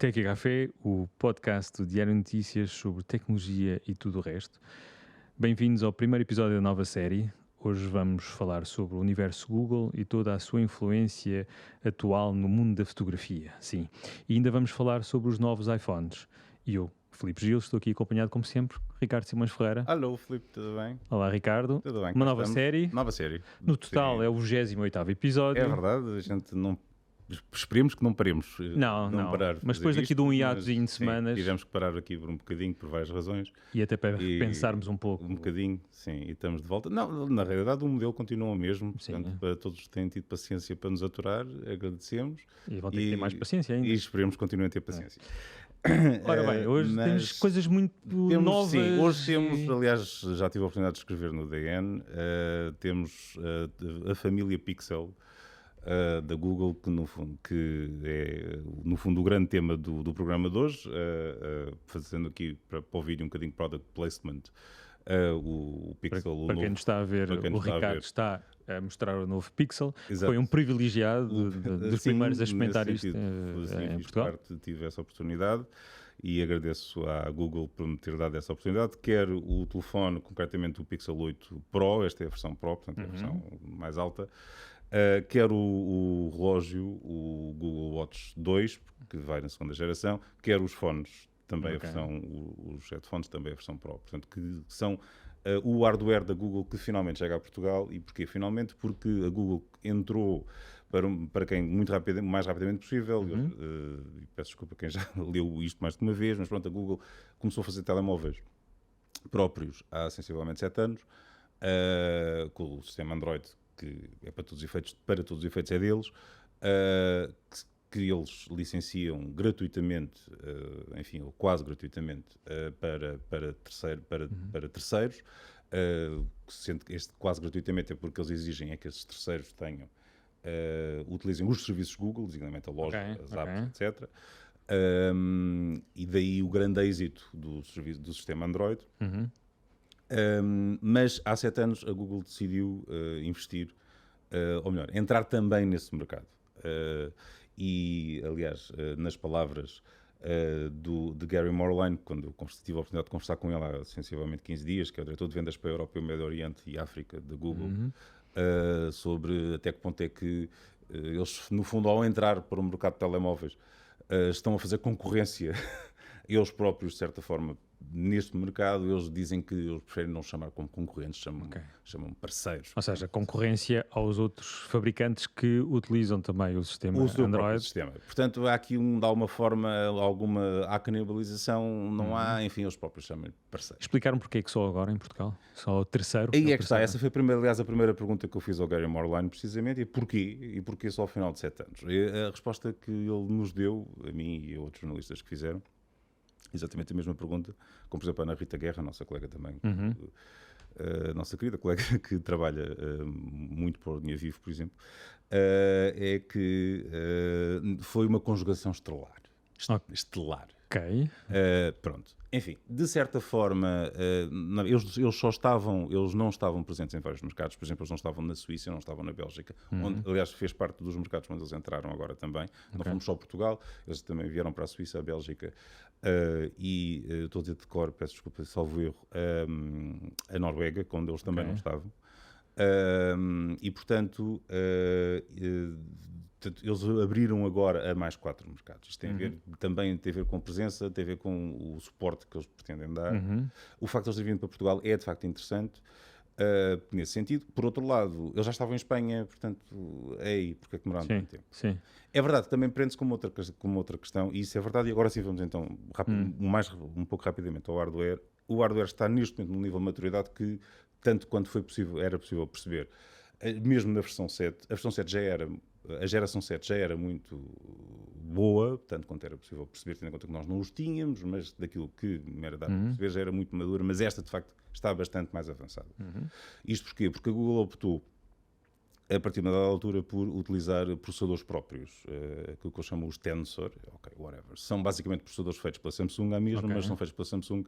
Tech Café, o podcast do Diário de Notícias sobre tecnologia e tudo o resto. Bem-vindos ao primeiro episódio da nova série. Hoje vamos falar sobre o universo Google e toda a sua influência atual no mundo da fotografia. Sim, e ainda vamos falar sobre os novos iPhones. E eu, Filipe Gil, estou aqui acompanhado, como sempre, Ricardo Simões Ferreira. Alô, Filipe, tudo bem? Olá, Ricardo. Tudo bem, Uma cá nova estamos. série. Nova série. No total Sim. é o 28º episódio. É verdade, a gente não... Esperemos que não paremos. Não. Parar Mas depois daqui de um hiatozinho de semanas... Tivemos que parar aqui por um bocadinho, por várias razões. E até para pensarmos um pouco. Um bocadinho, sim, e estamos de volta. Não, na realidade o modelo continua o mesmo. Sim. Portanto, para todos que têm tido paciência para nos aturar, agradecemos. E vão ter que ter mais paciência ainda. E esperemos que continuem a ter paciência. Ora bem, hoje temos coisas muito novas. Sim, hoje temos, aliás, já tive a oportunidade de escrever no DN, temos a família Pixel da Google, que é no fundo o grande tema do programa de hoje, fazendo aqui para o vídeo um bocadinho de product placement. O Pixel, para quem nos está a ver, o Ricardo está a mostrar o novo Pixel. Exato. Foi um privilegiado dos primeiros a experimentar isto em Portugal. Tive essa oportunidade e agradeço à Google por me ter dado essa oportunidade. Quer o telefone, concretamente o Pixel 8 Pro, esta é a versão Pro, portanto é a versão mais alta. Quer o relógio, o Google Watch 2, que vai na segunda geração, quer os fones, também os headphones, também a versão Pro. Portanto, que são o hardware da Google que finalmente chega a Portugal. E porquê? Finalmente porque a Google entrou para quem mais rapidamente possível. E peço desculpa a quem já leu isto mais de uma vez, mas pronto, a Google começou a fazer telemóveis próprios há sensivelmente 7 anos, com o sistema Android, que é para todos os efeitos é deles, que eles licenciam gratuitamente, enfim, ou quase gratuitamente, para terceiros, sendo que este quase gratuitamente é porque eles exigem é que esses terceiros utilizem os serviços Google, designadamente a loja, as apps, etc. E daí o grande êxito do sistema Android. Mas há 7 anos a Google decidiu investir, ou melhor, entrar também nesse mercado. E, aliás, nas palavras de Gary Moreline, quando eu tive a oportunidade de conversar com ele há sensivelmente 15 dias, que é o diretor de vendas para a Europa, o Médio Oriente e África da Google, sobre até que ponto é que eles, no fundo, ao entrar para o mercado de telemóveis, estão a fazer concorrência eles próprios, de certa forma, neste mercado. Eles dizem que eles preferem não chamar como concorrentes, chamam parceiros. Ou seja, concorrência aos outros fabricantes que utilizam também o sistema Android. Sistema. Portanto, há aqui de alguma forma, há canibalização, não há, enfim, eles próprios chamam parceiros. Explicaram porque é que só agora em Portugal? Só o terceiro? Aí é que está, essa foi aliás, a primeira pergunta que eu fiz ao Gary Moreline, precisamente, e porquê? E porquê só ao final de 7 anos? E a resposta que ele nos deu, a mim e a outros jornalistas que fizeram, exatamente a mesma pergunta, como por exemplo a Ana Rita Guerra, a nossa colega também, a nossa querida colega que trabalha muito para o Dinheiro Vivo, por exemplo, é que foi uma conjugação estelar. Ok. Pronto. Enfim, de certa forma, eles não estavam presentes em vários mercados. Por exemplo, eles não estavam na Suíça, não estavam na Bélgica, onde, aliás, fez parte dos mercados onde eles entraram agora também. Não fomos só Portugal, eles também vieram para a Suíça, a Bélgica e, estou a dizer de cor, peço desculpa, salvo erro, a Noruega, onde eles também não estavam. E, portanto, eles abriram agora a mais 4 mercados. Isto também tem a ver com a presença, tem a ver com o suporte que eles pretendem dar. O facto de eles terem vindo para Portugal é de facto interessante, nesse sentido. Por outro lado, eles já estavam em Espanha, portanto, porque é que demoraram tanto tempo? Sim. É verdade, também prende-se com uma outra questão, e isso é verdade. E agora sim vamos então um pouco rapidamente ao hardware. O hardware está neste momento num nível de maturidade que, tanto quanto era possível perceber, mesmo na versão 7, a versão 7 a geração 7 já era muito boa, tanto quanto era possível perceber, tendo em conta que nós não os tínhamos, mas daquilo que me era dado a perceber já era muito madura, mas esta de facto está bastante mais avançada. Isto porquê? Porque a Google optou, a partir de uma dada altura, por utilizar processadores próprios, aquilo que eu chamo os Tensor, whatever. São basicamente processadores feitos pela Samsung à mesma, mas são feitos pela Samsung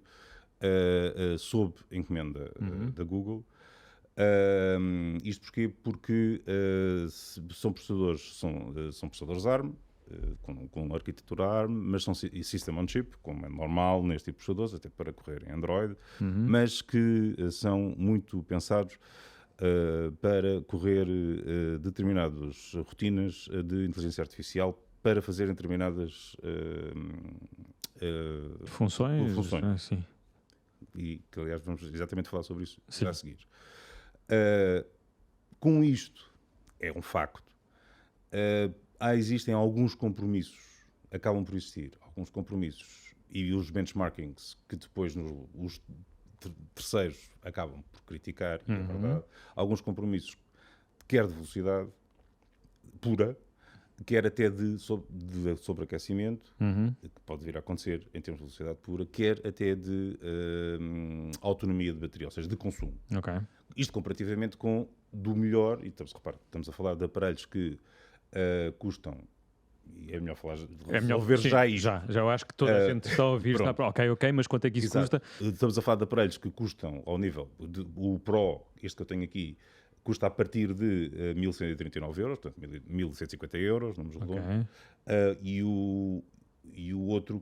sob encomenda da Google. Isto porquê? Porque são processadores ARM, com arquitetura ARM, mas são System on Chip, como é normal neste tipo de processadores, até para correr em Android, mas que são muito pensados para correr determinadas rotinas de inteligência artificial para fazer determinadas funções. Sim. E que, aliás, vamos exatamente falar sobre isso Sim. já a seguir. Com isto, é um facto, existem alguns compromissos, acabam por existir alguns compromissos e os benchmarkings que depois os terceiros acabam por criticar, e é verdade, alguns compromissos, quer de velocidade pura, quer até de sobreaquecimento, que pode vir a acontecer em termos de velocidade pura, quer até de autonomia de bateria, ou seja, de consumo. Okay. Isto comparativamente com do melhor, e estamos a falar de aparelhos que custam, e é melhor falar, resolver já isto. Já eu acho que toda a gente está a ouvir, está, ok, mas quanto é que isso custa? Estamos a falar de aparelhos que custam ao nível, o Pro, este que eu tenho aqui, custa a partir de 1.139 euros, portanto 1.150 euros, números redondos, e o outro,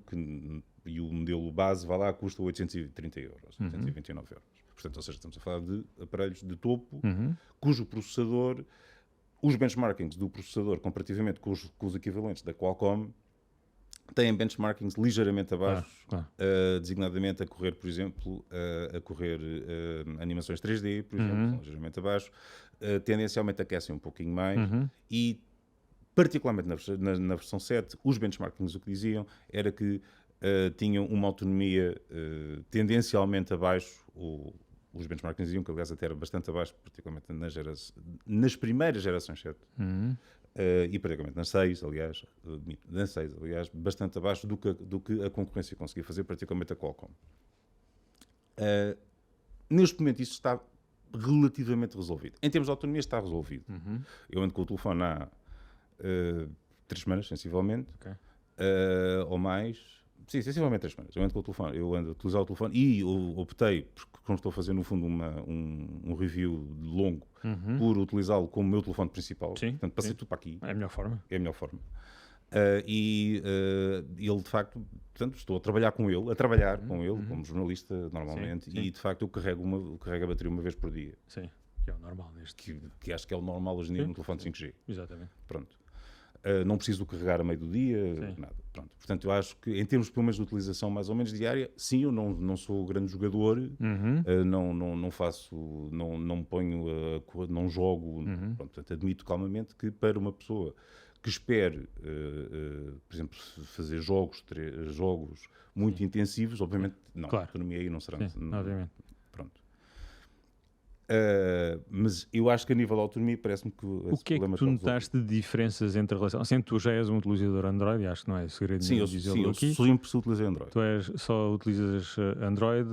e o modelo base, vai lá, custa 830 euros, 829 euros. Portanto, ou seja, estamos a falar de aparelhos de topo, cujo processador, os benchmarkings do processador, comparativamente com os equivalentes da Qualcomm, têm benchmarkings ligeiramente abaixo, designadamente a correr, por exemplo, animações 3D, por exemplo, são ligeiramente abaixo, tendencialmente aquecem um pouquinho mais e, particularmente na versão 7, os benchmarkings o que diziam era que tinham uma autonomia tendencialmente abaixo, os benchmarkings diziam que, aliás, até era bastante abaixo, particularmente nas primeiras gerações 7. E praticamente nas 6, aliás, bastante abaixo do que a concorrência conseguia fazer, particularmente a Qualcomm. Neste momento isso está relativamente resolvido. Em termos de autonomia está resolvido. Eu ando com o telefone há 3 semanas, sensivelmente, ou mais. Sim, sensivelmente 3 semanas. Eu ando com o telefone, eu ando a utilizar o telefone e eu optei, porque como estou a fazer no fundo um review longo, por utilizá-lo como meu telefone principal. Sim, portanto, passei tudo para aqui. É a melhor forma. É a melhor forma. Ele, de facto, portanto, estou a trabalhar com ele, como jornalista, normalmente, sim. e, de facto, eu carrego a bateria uma vez por dia. Sim, que é o normal neste. Que acho que é o normal hoje em dia no telefone 5G. Exatamente. Pronto. Não preciso carregar a meio do dia, nada. Pronto. Portanto, eu acho que, em termos, pelo menos, de utilização mais ou menos diária, sim, eu não sou grande jogador, não faço, não me ponho, não jogo. Pronto, portanto, admito calmamente que para uma pessoa que espere, por exemplo, fazer jogos muito intensivos, obviamente, não. Claro. A autonomia aí não será. Obviamente. Pronto. Mas eu acho que a nível de autonomia parece-me que o que é que tu notaste de diferenças entre a relação? Sendo que tu já és um utilizador Android, acho que não é segredo nenhum dizê-lo aqui. Eu sempre utilizei Android. Tu só utilizas Android.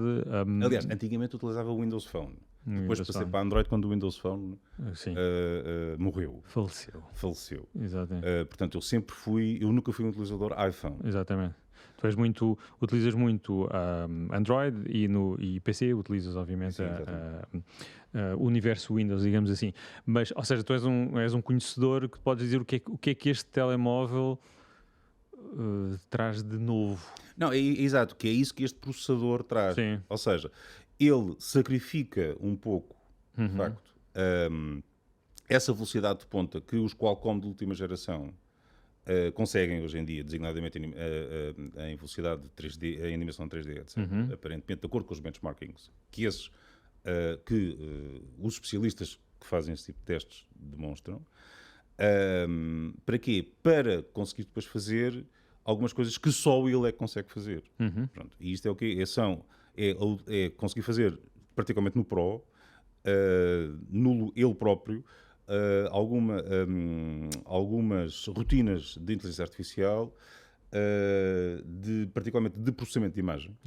Aliás, antigamente eu utilizava o Windows Phone. Depois passei para Android quando o Windows Phone morreu. Faleceu. Exatamente. Portanto, eu nunca fui um utilizador iPhone. Exatamente. Tu utilizas muito Android e PC, utilizas obviamente o universo Windows, digamos assim. Mas, ou seja, tu és um conhecedor que podes dizer o que é que este telemóvel traz de novo. Não, exato, que é isso que este processador traz. Sim. Ou seja, ele sacrifica um pouco, de facto, essa velocidade de ponta que os Qualcomm de última geração conseguem hoje em dia, designadamente em velocidade de 3D, em animação 3D, etc. Aparentemente, de acordo com os benchmarkings, que os especialistas que fazem esse tipo de testes demonstram. Para quê? Para conseguir depois fazer algumas coisas que só ele é que consegue fazer. Pronto. E isto é o quê? É conseguir fazer, particularmente no Pro, ele próprio, algumas rotinas de inteligência artificial, particularmente de processamento de imagem,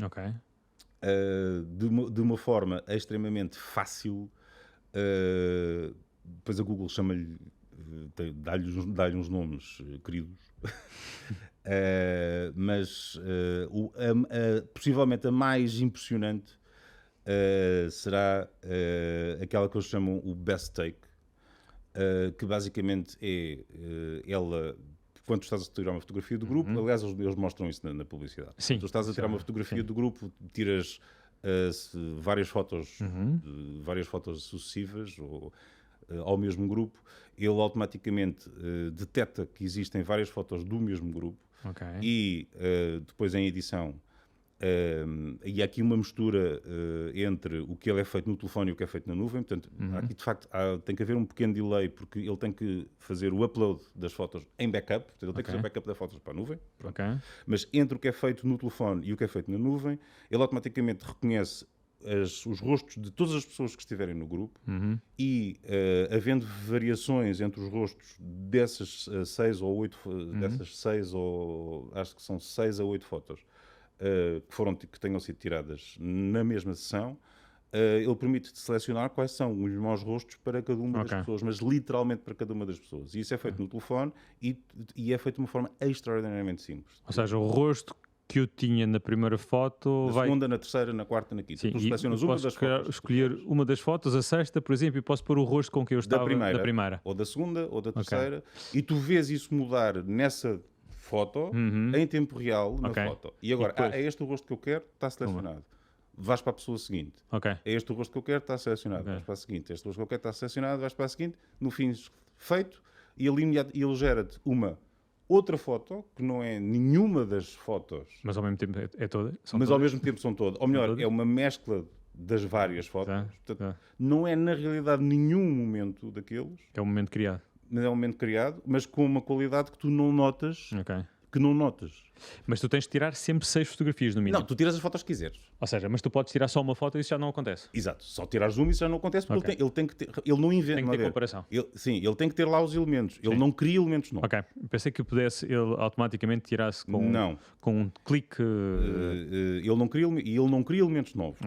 de uma forma extremamente fácil. Depois a Google chama-lhe, dá-lhe uns nomes queridos, mas possivelmente a mais impressionante será aquela que eles chamam o Best Take, que basicamente ela quando tu estás a tirar uma fotografia do grupo, aliás, eles mostram isso na publicidade. Sim. Tu estás a tirar uma fotografia do grupo, tiras várias fotos sucessivas ou, ao mesmo grupo, ele automaticamente detecta que existem várias fotos do mesmo grupo e depois em edição e há aqui uma mistura entre o que é feito no telefone e o que é feito na nuvem. Portanto, aqui de facto tem que haver um pequeno delay porque ele tem que fazer o upload das fotos em backup. Portanto, ele tem que fazer o backup das fotos para a nuvem. Mas entre o que é feito no telefone e o que é feito na nuvem, ele automaticamente reconhece os rostos de todas as pessoas que estiverem no grupo e havendo variações entre os rostos dessas 6 ou 8 dessas 6 ou acho que são 6 a 8 fotos que tenham sido tiradas na mesma sessão, ele permite-te selecionar quais são os melhores rostos para cada uma das pessoas, mas literalmente para cada uma das pessoas. E isso é feito no telefone e é feito de uma forma extraordinariamente simples. Ou seja, o rosto que eu tinha na primeira foto na segunda, na terceira, na quarta, na quinta. Sim, tu selecionas uma das fotos. Escolher uma das fotos, a sexta, por exemplo, e posso pôr o rosto com que eu estava da primeira. Ou da segunda, ou da terceira. E tu vês isso mudar nessa foto, em tempo real, na foto. E agora, é este o rosto que eu quero, está selecionado. Vais para a pessoa seguinte. É este o rosto que eu quero, está selecionado. Vais para a seguinte. Este o rosto que eu quero, está selecionado. Vais para a seguinte. No fim, feito. E ele gera-te uma outra foto, que não é nenhuma das fotos. Mas ao mesmo tempo é toda? Ao mesmo tempo são todas. Ou melhor, é uma mescla das várias fotos. Portanto, não é na realidade nenhum momento daqueles. É um momento criado. Mas é um momento criado, mas com uma qualidade que tu não notas. Que não notas. Mas tu tens de tirar sempre 6 fotografias no mínimo. Não, tu tiras as fotos que quiseres. Ou seja, mas tu podes tirar só uma foto e isso já não acontece. Exato. Só tirares uma e isso já não acontece porque ele tem que ter... Ele não inventa. Tem que ter comparação. Ele tem que ter lá os elementos. Ele não cria elementos novos. Pensei que pudesse ele automaticamente tirasse com um clique... Ele não cria elementos novos.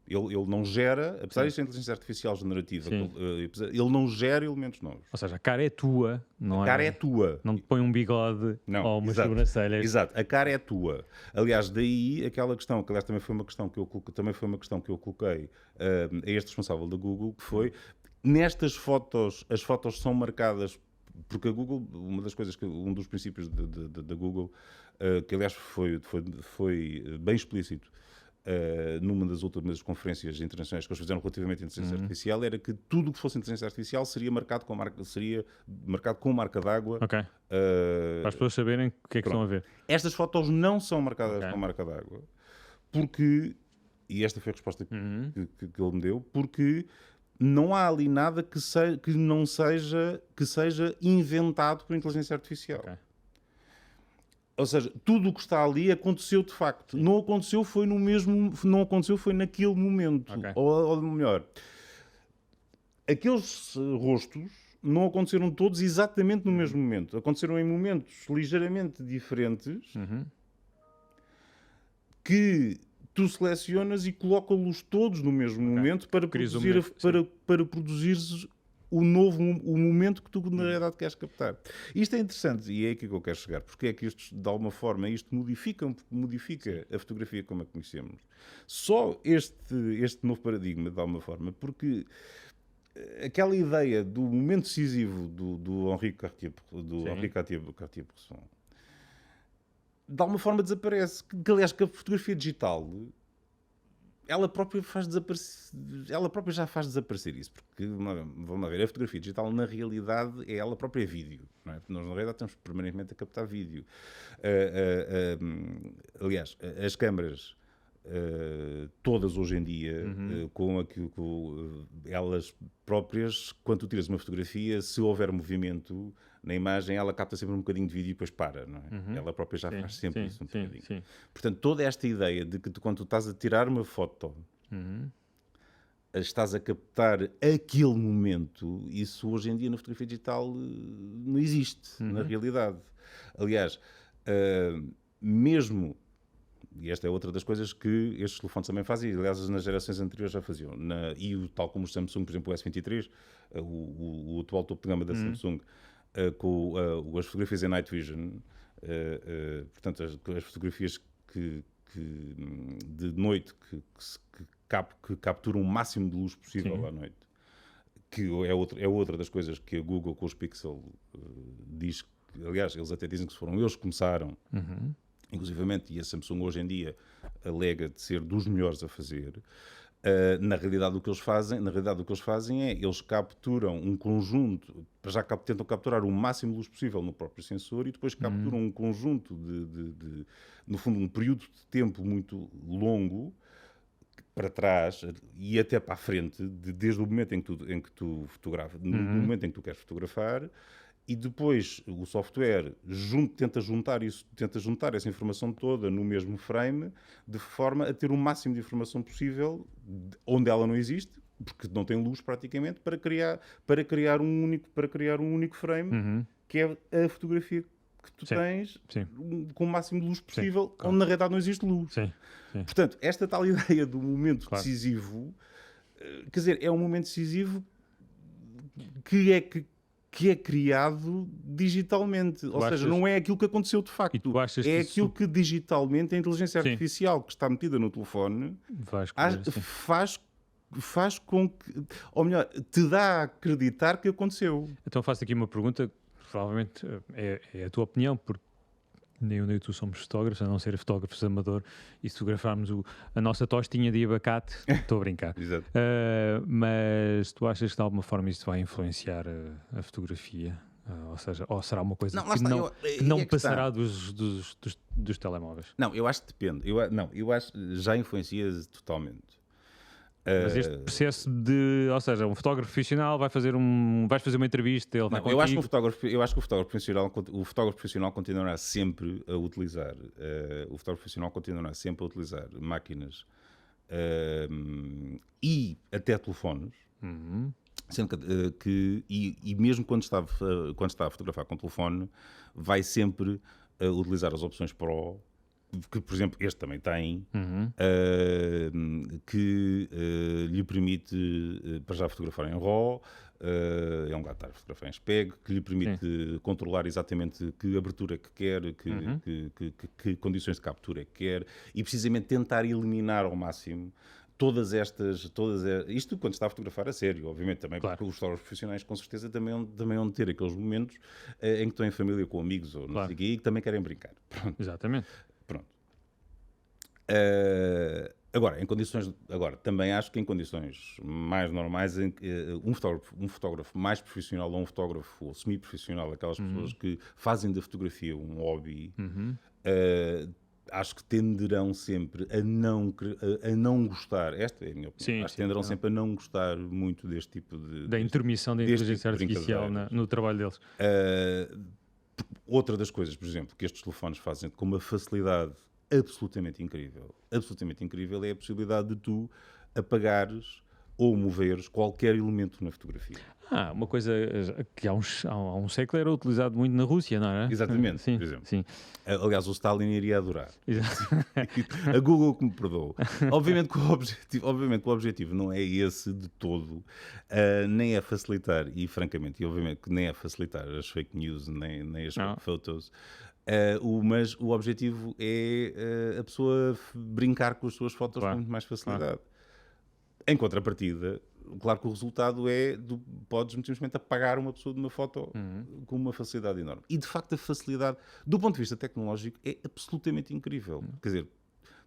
Ele não gera, apesar de ser inteligência artificial generativa, ele não gera elementos novos. Ou seja, a cara é tua, não é? A cara é tua. Não te põe um bigode ou umas sobrancelhas. Exato, a cara é tua. Aliás, daí aquela questão, que aliás também foi uma questão que eu coloquei a este responsável da Google, que foi, nestas fotos, as fotos são marcadas, porque a Google, uma das coisas, um dos princípios da Google, que aliás foi bem explícito, numa das últimas conferências internacionais que eles fizeram relativamente à inteligência artificial, era que tudo o que fosse inteligência artificial seria marcado com marca d'água. Para as pessoas saberem o que é que estão a ver. Estas fotos não são marcadas com marca d'água porque, e esta foi a resposta que ele me deu, porque não há ali nada que seja inventado por inteligência artificial. Ou seja, tudo o que está ali aconteceu de facto. Não aconteceu foi naquele momento. Ou melhor, aqueles rostos não aconteceram todos exatamente no mesmo momento. Aconteceram em momentos ligeiramente diferentes que tu selecionas e colocas-los todos no mesmo momento para produzires o momento que tu na realidade queres captar. Isto é interessante e é aqui que eu quero chegar, porque é que isto, de alguma forma, modifica a fotografia como a conhecemos. Só este novo paradigma, de alguma forma, porque aquela ideia do momento decisivo do Henri Cartier-Bresson, de alguma forma desaparece. Aliás, que a fotografia digital... ela própria já faz desaparecer isso, porque, vamos ver, a fotografia digital na realidade é ela própria vídeo, não é? Nós na realidade estamos permanentemente a captar vídeo. Aliás, as câmaras todas hoje em dia, elas próprias, quando tu tiras uma fotografia, se houver movimento na imagem, ela capta sempre um bocadinho de vídeo e depois para, não é? Ela própria já faz sempre isso um bocadinho. Portanto, toda esta ideia de que quando tu estás a tirar uma foto, estás a captar aquele momento, isso hoje em dia na fotografia digital não existe, na realidade. Aliás, mesmo... E esta é outra das coisas que estes telefones também fazem, e aliás nas gerações anteriores já faziam. Tal como o Samsung, por exemplo, o S23, o atual topo de gama da Samsung, com as fotografias em Night Vision, portanto as fotografias de noite que capturam o máximo de luz possível à noite, que é outra das coisas que a Google com os Pixel diz aliás, eles até dizem que foram eles que começaram, inclusivamente, e a Samsung hoje em dia alega de ser dos melhores a fazer. Na realidade o que eles fazem é, eles capturam um conjunto, já tentam capturar o máximo de luz possível no próprio sensor e depois capturam um conjunto no fundo, um período de tempo muito longo para trás e até para a frente, desde o momento em que tu fotografas, no momento em que tu queres fotografar, e depois o software tenta juntar essa informação toda no mesmo frame, de forma a ter o máximo de informação possível onde ela não existe, porque não tem luz praticamente, para criar um único frame, que é a fotografia que tu tens com o máximo de luz possível, onde na realidade não existe luz. Portanto, esta tal ideia do momento decisivo, quer dizer, é um momento decisivo que é criado digitalmente. Ou seja, não é aquilo que aconteceu de facto. É aquilo que digitalmente a inteligência artificial que está metida no telefone faz com que, ou melhor, te dá a acreditar que aconteceu. Então faço aqui uma pergunta, provavelmente é a tua opinião, porque nem eu nem tu somos fotógrafos, a não ser fotógrafos amador, e se fotografarmos a nossa tostinha de abacate, estou a brincar. Exato. Mas tu achas que de alguma forma isto vai influenciar a fotografia? Ou seja, ou será uma coisa que não passará dos telemóveis? Não, eu acho que depende. Eu acho que já influencia totalmente. Mas este processo ou seja, um fotógrafo profissional vais fazer uma entrevista, ele vai contigo. Eu acho que o fotógrafo profissional continuará sempre a utilizar máquinas e até telefones. Sendo e mesmo quando está a fotografar com telefone, vai sempre utilizar as opções Pro, que, por exemplo, este também tem, que lhe permite, para já fotografar em RAW, é um gato estar a fotografar em SPEG, que lhe permite controlar exatamente que abertura que quer, que condições de captura é que quer, e precisamente tentar eliminar ao máximo isto quando está a fotografar a sério, obviamente também, porque os fotógrafos profissionais com certeza também vão ter aqueles momentos em que estão em família com amigos ou não sei o quê, e que também querem brincar. Pronto. Exatamente. Pronto. Agora, também acho que em condições mais normais, um fotógrafo mais profissional ou um fotógrafo semi-profissional, aquelas pessoas que fazem da fotografia um hobby, acho que tenderão sempre a não gostar, esta é a minha opinião, tenderão sempre a não gostar muito deste tipo da intermissão da inteligência artificial no trabalho deles. Outra das coisas, por exemplo, que estes telefones fazem com uma facilidade absolutamente incrível, é a possibilidade de tu apagares ou moveres qualquer elemento na fotografia. Uma coisa que há um século era utilizado muito na Rússia, não é? Exatamente, sim, por exemplo. Sim. Aliás, o Stalin iria adorar. A Google que me perdoou. Obviamente que o objetivo não é esse de todo, nem é facilitar, e francamente, obviamente que nem é facilitar as fake news, nem as fake photos, mas o objetivo é a pessoa brincar com as suas fotos com muito mais facilidade. Em contrapartida, claro que o resultado podes simplesmente apagar uma pessoa de uma foto com uma facilidade enorme. E de facto a facilidade, do ponto de vista tecnológico, é absolutamente incrível. Quer dizer,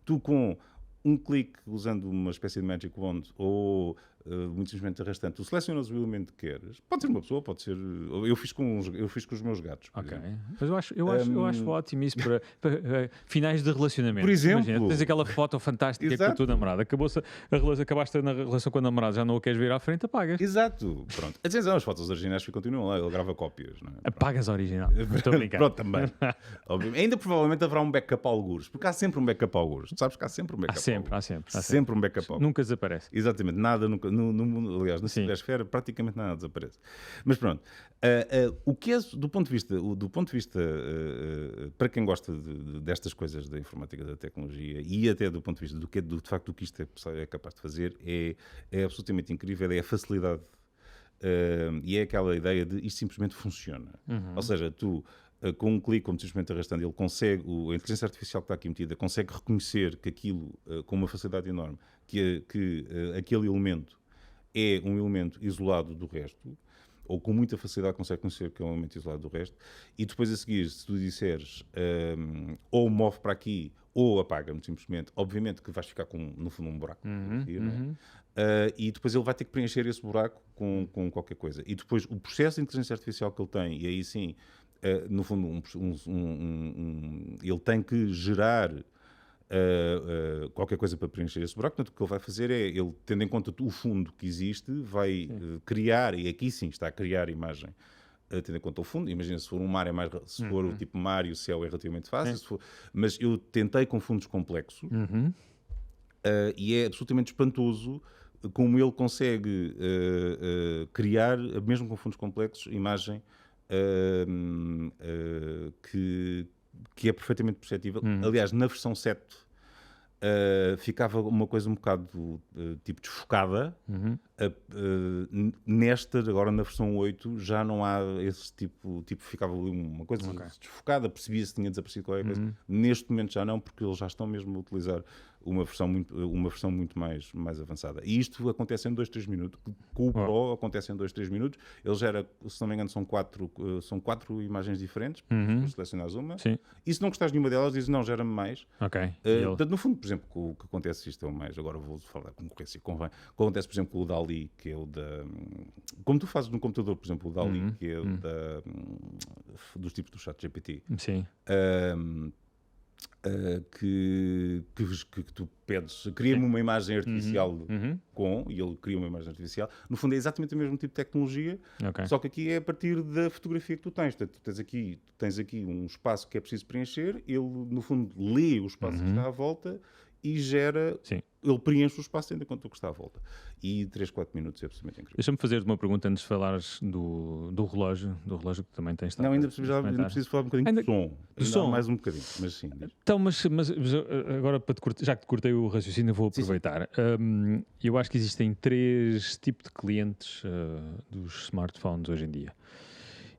tu com um clique usando uma espécie de Magic Wand ou muito simplesmente arrastando, tu selecionas o elemento que queres. Pode ser uma pessoa, pode ser... Eu fiz com os meus gatos. Ok. Mas eu acho ótimo isso para finais de relacionamento. Por exemplo. Imagina, tens aquela foto fantástica com a tua namorada. Acabaste na relação com a namorada, já não a queres ver à frente, apagas. Exato. Pronto. Atenção, as fotos originais continuam lá, ele grava cópias. Não é? Apagas a original. Estou a brincar. Pronto, também. Ainda provavelmente haverá um backup a algures, porque há sempre um backup a algures. Tu sabes que há sempre um backup Há sempre. Sempre um backup a algures. Nunca desaparece. Exatamente. Nada, nunca... No mundo, aliás, na ciberesfera, praticamente nada desaparece. Mas pronto, o que é, do ponto de vista para quem gosta destas coisas da informática, da tecnologia, e até do ponto de vista de facto do que isto é capaz de fazer, é absolutamente incrível, é a facilidade, e é aquela ideia de isto simplesmente funciona. Ou seja, tu... com um clique, como simplesmente arrastando, a inteligência artificial que está aqui metida consegue reconhecer que aquilo, com uma facilidade enorme, que aquele elemento é um elemento isolado do resto, ou com muita facilidade consegue conhecer que é um elemento isolado do resto, e depois a seguir, se tu disseres ou move para aqui ou apaga-me simplesmente, obviamente que vais ficar com, no fundo, um buraco. E depois ele vai ter que preencher esse buraco com qualquer coisa. E depois o processo de inteligência artificial que ele tem, e aí sim, no fundo, ele tem que gerar qualquer coisa para preencher esse buraco. Portanto, o que ele vai fazer é, ele, tendo em conta o fundo que existe, vai criar, e aqui sim está a criar imagem, tendo em conta o fundo. Imagina, se for um mar, se for o tipo mar e o céu é relativamente fácil, mas eu tentei com fundos complexos e é absolutamente espantoso como ele consegue criar, mesmo com fundos complexos, imagem que é perfeitamente perceptível. Aliás, na versão 7 ficava uma coisa um bocado tipo desfocada. Nesta, agora na versão 8, já não há esse tipo ficava ali uma coisa desfocada, percebia se tinha desaparecido qualquer coisa. Neste momento já não, porque eles já estão mesmo a utilizar uma versão muito mais avançada. E isto acontece em 2, 3 minutos. Com o Pro acontece em 2, 3 minutos. Ele gera, se não me engano, são quatro imagens diferentes. Se selecionares uma. Sim. E se não gostares de nenhuma delas, dizes não, gera-me mais. Portanto, no fundo, por exemplo, o que acontece, isto é o mais, agora vou falar da concorrência, convém. O que acontece, por exemplo, com o DALL-E, que é o da... Como tu fazes no computador, por exemplo, o DALL-E, que é o dos tipos do ChatGPT. Sim. Que tu pedes, cria-me uma imagem artificial e ele cria uma imagem artificial. No fundo é exatamente o mesmo tipo de tecnologia, só que aqui é a partir da fotografia que tu tens. Portanto, tu tens aqui um espaço que é preciso preencher, ele no fundo lê o espaço que está à volta e gera, ele preenche o espaço ainda quanto o que está à volta. E 3, 4 minutos é absolutamente incrível. Deixa-me fazer-te uma pergunta antes de falares do relógio que também tens estado. Não, ainda preciso falar um bocadinho do som. Mais um bocadinho, mas sim. Então, mas agora, já que te cortei o raciocínio, vou aproveitar. Eu acho que existem 3 tipos de clientes dos smartphones hoje em dia.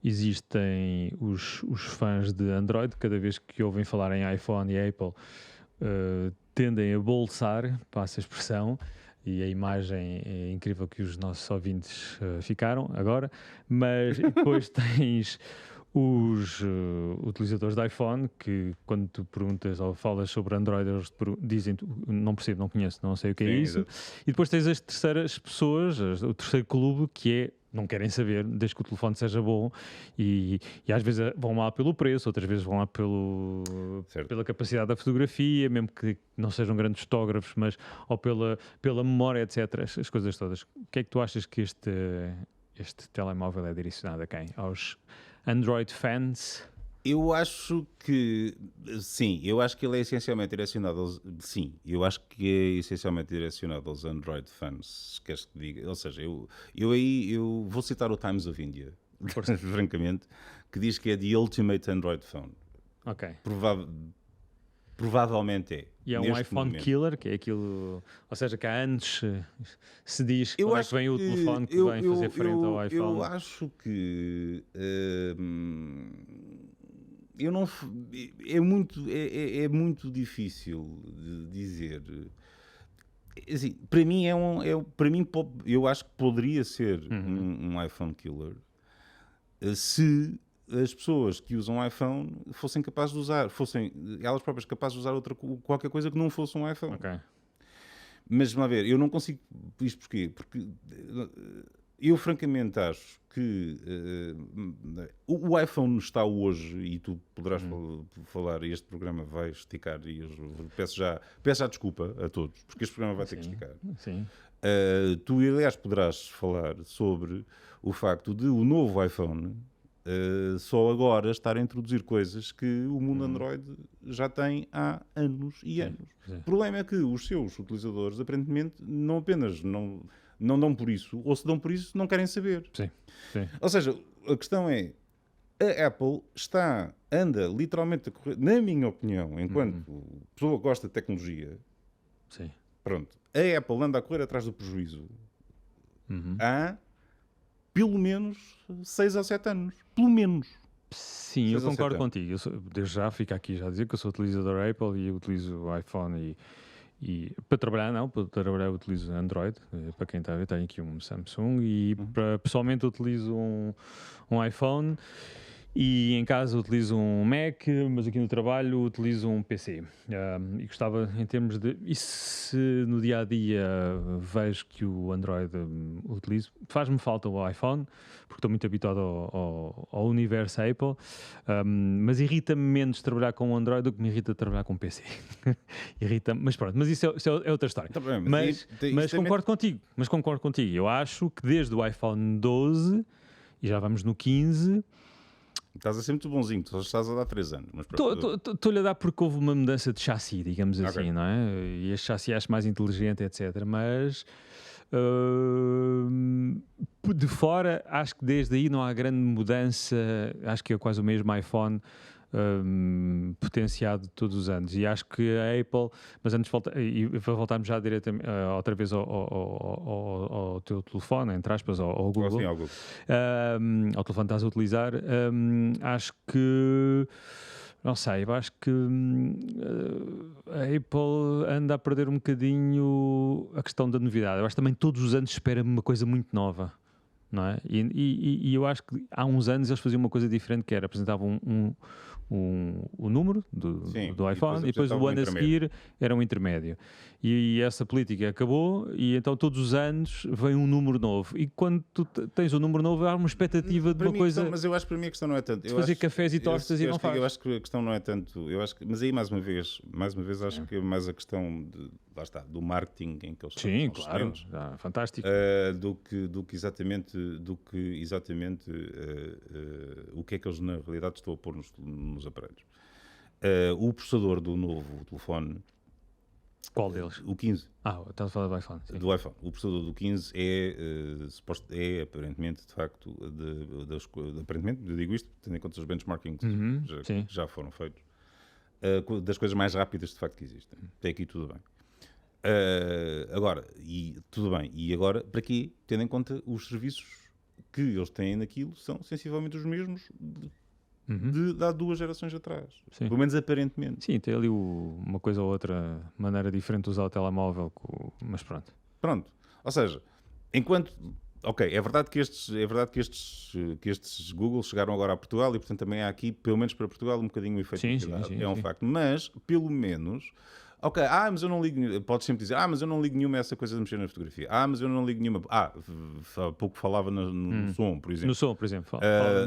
Existem os fãs de Android, cada vez que ouvem falar em iPhone e Apple, tendem a bolsar, passa a expressão, e a imagem é incrível que os nossos ouvintes ficaram agora, mas depois tens os utilizadores de iPhone que quando tu perguntas ou falas sobre Android eles dizem, não percebo, não conheço, não sei o que é isso. Exatamente. E depois tens as terceiras pessoas, o terceiro clube, que é não querem saber, desde que o telefone seja bom, e às vezes vão lá pelo preço, outras vezes vão lá pela capacidade da fotografia, mesmo que não sejam grandes fotógrafos, mas ou pela memória, etc. As coisas todas. O que é que tu achas que este telemóvel é direcionado a quem? Aos Android fans? Eu acho que sim, eu acho que ele é essencialmente direcionado aos... Sim, eu acho que é essencialmente direcionado aos Android fans, se queres que diga. Ou seja, eu vou citar o Times of India, francamente, que diz que é the ultimate Android phone. Ok. Provavelmente é. E é um iPhone killer, que é aquilo... Ou seja, que há anos se diz quando é que vem o telefone que vem fazer frente ao iPhone. Eu acho que... eu não... É muito difícil de dizer. Assim, para mim, eu acho que poderia ser um iPhone killer se as pessoas que usam iPhone fossem capazes de usar, fossem elas próprias capazes de usar qualquer coisa que não fosse um iPhone. Okay. Mas, vamos ver, eu não consigo... Isto porquê? Porque eu francamente acho que o iPhone está hoje, e tu poderás falar, e este programa vai esticar, e eu peço já desculpa a todos, porque este programa vai ter que esticar. Sim. Tu, aliás, poderás falar sobre o facto de o novo iPhone só agora estar a introduzir coisas que o mundo Android já tem há anos e anos. O problema é que os seus utilizadores, aparentemente, não apenas não dão por isso, ou se dão por isso, não querem saber. Sim. Ou seja, a questão é, a Apple anda literalmente a correr, na minha opinião, enquanto pessoa que gosta de tecnologia, pronto, a Apple anda a correr atrás do prejuízo há pelo menos 6 ou 7 anos. Pelo menos. Sim, eu concordo contigo. Desde já fico aqui já a dizer que eu sou utilizador Apple e eu utilizo o iPhone E para trabalhar, não, para trabalhar eu utilizo Android, para quem está a ver, tenho aqui um Samsung e pessoalmente eu utilizo um iPhone e em casa utilizo um Mac, mas aqui no trabalho utilizo um PC. E gostava em termos de... E se no dia-a-dia vejo que o Android utilizo, faz-me falta o iPhone, porque estou muito habituado ao universo Apple, mas irrita-me menos trabalhar com o Android do que me irrita trabalhar com o PC. Irrita-me, mas pronto, mas isso é outra história. Tá bem, mas concordo contigo. Eu acho que desde o iPhone 12, e já vamos no 15... Estás a ser muito bonzinho, tu só estás a dar 3 anos. Estou-lhe a dar porque houve uma mudança de chassi, digamos assim, Ok. não é? E este chassi acho mais inteligente, etc. Mas de fora, acho que desde aí não há grande mudança. Acho que é quase o mesmo iPhone potenciado todos os anos. E acho que a Apple, mas antes e voltarmos já diretamente outra vez ao teu telefone, entre aspas, ao Google. Sim, ao Google. Ao telefone que estás a utilizar, acho que não sei, eu acho que a Apple anda a perder um bocadinho a questão da novidade. Eu acho que também todos os anos espera-me uma coisa muito nova, não é? E eu acho que há uns anos eles faziam uma coisa diferente, que era apresentavam o número do iPhone e depois o ano a seguir era um intermédio. E essa política acabou e então todos os anos vem um número novo. E quando tu tens um número novo há uma expectativa de uma coisa... Mas eu acho que para mim a questão não é tanto... de fazer cafés e tostas e não faz. Eu acho que a questão não é tanto... mas aí mais uma vez acho que é mais a questão de, lá está, do marketing em que eles Sim, claro. Fantástico. do que exatamente o que é que eles na realidade estão a pôr nos aparelhos. O processador do novo telefone... Qual deles? O 15. Estás a falar do iPhone. Sim. Do iPhone. O processador do 15 é aparentemente, de facto, aparentemente, eu digo isto, tendo em conta os benchmarkings que já foram feitos, das coisas mais rápidas, de facto, que existem. Até aqui tudo bem. Agora, para quê? Tendo em conta os serviços que eles têm naquilo, são sensivelmente os mesmos de há 2 gerações atrás. Sim. Pelo menos aparentemente. Sim, tem ali uma coisa ou outra maneira diferente de usar o telemóvel, mas pronto. Pronto. Ou seja, enquanto... Ok, é verdade que estes Google chegaram agora a Portugal e, portanto, também há aqui, pelo menos para Portugal, um bocadinho o efeito de novidade. É um facto. Mas, pelo menos... Ok, mas eu não ligo... Podes sempre dizer, mas eu não ligo nenhuma a essa coisa de mexer na fotografia. Mas eu não ligo nenhuma... há pouco falava no som, por exemplo. No som, por exemplo.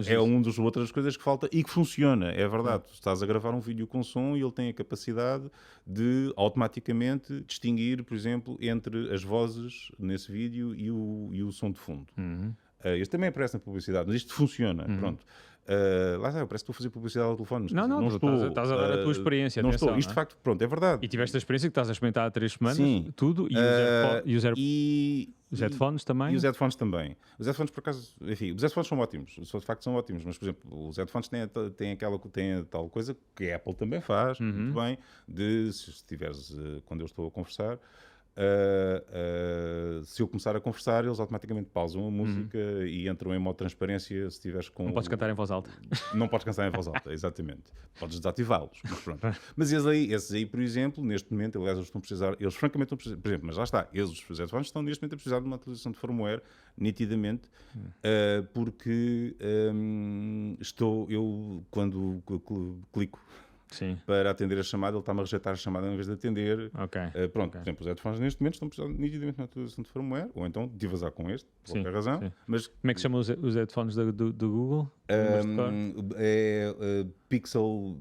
É uma das outras coisas que falta e que funciona, é verdade. Tu estás a gravar um vídeo com som e ele tem a capacidade de automaticamente distinguir, por exemplo, entre as vozes nesse vídeo e o som de fundo. Este também aparece na publicidade, mas isto funciona, pronto. Lá está, parece que estou a fazer publicidade ao telefone. Não estou. Estás a dar a tua experiência. Não atenção, estou. Isto, de facto, pronto, é verdade. E tiveste a experiência que estás a experimentar há 3 semanas, sim. Tudo, e os headphones também? E os headphones também. Os headphones, por acaso, enfim, os headphones são ótimos. De facto, são ótimos. Mas, por exemplo, os headphones têm a tal coisa que a Apple também faz, muito bem, se estiveres, quando eu estou a conversar, se eu começar a conversar, eles automaticamente pausam a música e entram em modo transparência se estiveres com... Não podes cantar em voz alta. Não podes cantar em voz alta, exatamente. Podes desativá-los, mas pronto. Mas esses aí, por exemplo, neste momento, aliás, eles francamente estão a precisar, por exemplo, mas lá está, os headphones estão neste momento a precisar de uma atualização de firmware, nitidamente, porque quando clico para atender a chamada, ele está-me a rejeitar a chamada em vez de atender. Por exemplo, os headphones neste momento estão precisando nitidamente de uma atualização de firmware, ou então de vazar com este, por qualquer razão. Sim. Mas, como é que se chamam os headphones do Google? Pixel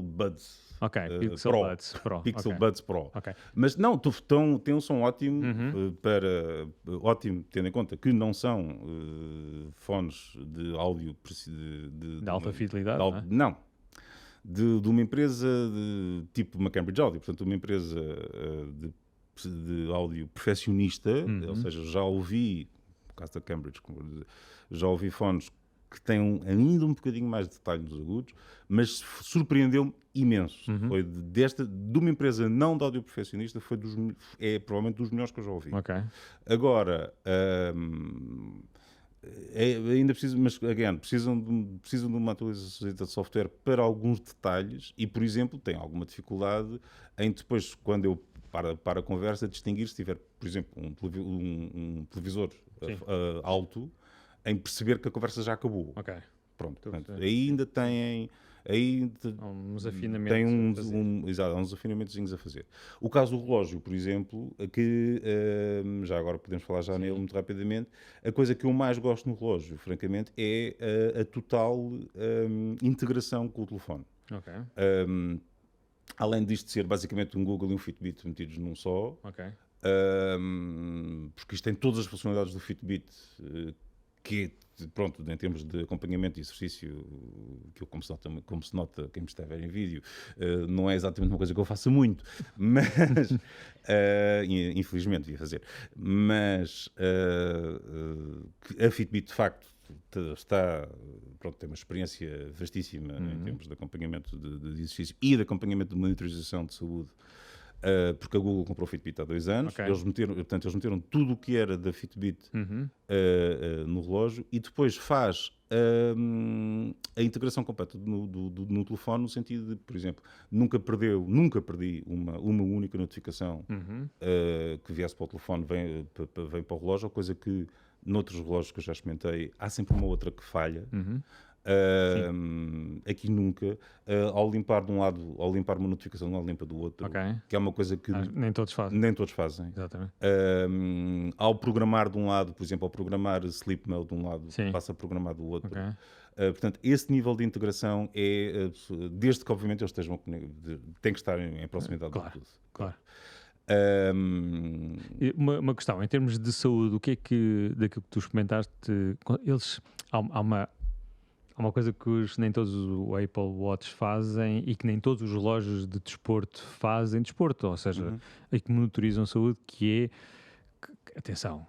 Buds. Pixel Buds Pro. Pixel Buds Pro. Okay. Mas não, tem um som ótimo, ótimo, tendo em conta que não são fones de áudio de alta fidelidade, não. De uma empresa tipo uma Cambridge Audio, portanto uma empresa de áudio perfeccionista, ou seja, já ouvi, no caso da Cambridge, já ouvi fones que têm ainda um bocadinho mais de detalhe nos agudos, mas surpreendeu-me imenso. Foi de uma empresa não de áudio perfeccionista, é provavelmente dos melhores que eu já ouvi. Agora... ainda precisam de uma atualização de software para alguns detalhes e, por exemplo, tem alguma dificuldade em depois, quando eu para a conversa, distinguir se tiver, por exemplo, um televisor alto, em perceber que a conversa já acabou. Ok. Pronto, portanto, aí ainda têm... Aí há uns afinamentos tem a há uns afinamentozinhos a fazer. O caso do relógio, por exemplo, que já agora podemos falar já nele muito rapidamente, a coisa que eu mais gosto no relógio, francamente, é a total integração com o telefone. Ok. Além disto ser basicamente um Google e um Fitbit metidos num só, Ok. porque isto tem todas as funcionalidades do Fitbit, que pronto, em termos de acompanhamento e exercício, que eu, como se nota quem me está a ver em vídeo, não é exatamente uma coisa que eu faça muito, mas infelizmente devia fazer, mas a Fitbit de facto tem uma experiência vastíssima em termos de acompanhamento de exercício e de acompanhamento de monitorização de saúde. Porque a Google comprou o Fitbit há 2 anos. Okay. Eles meteram tudo o que era da Fitbit no relógio e depois faz a integração completa no telefone, no sentido de, por exemplo, nunca perdi uma única notificação que viesse para o telefone, vem para o relógio, coisa que noutros relógios que eu já experimentei há sempre uma outra que falha. Aqui nunca, ao limpar de um lado, ao limpar uma notificação de um lado, limpa do outro, que é uma coisa que nem todos fazem. Exatamente. Ao programar de um lado, por exemplo, ao programar Sleep Mode de um lado, passa a programar do outro. Portanto, esse nível de integração é, desde que obviamente eles estejam, tem que estar em proximidade de tudo. Claro. Uma questão, em termos de saúde, o que é que, daquilo que tu experimentaste, há uma coisa que nem todos os Apple Watch fazem e que nem todos os relógios de desporto fazem desporto, ou seja, e que monitorizam a saúde, que é, atenção,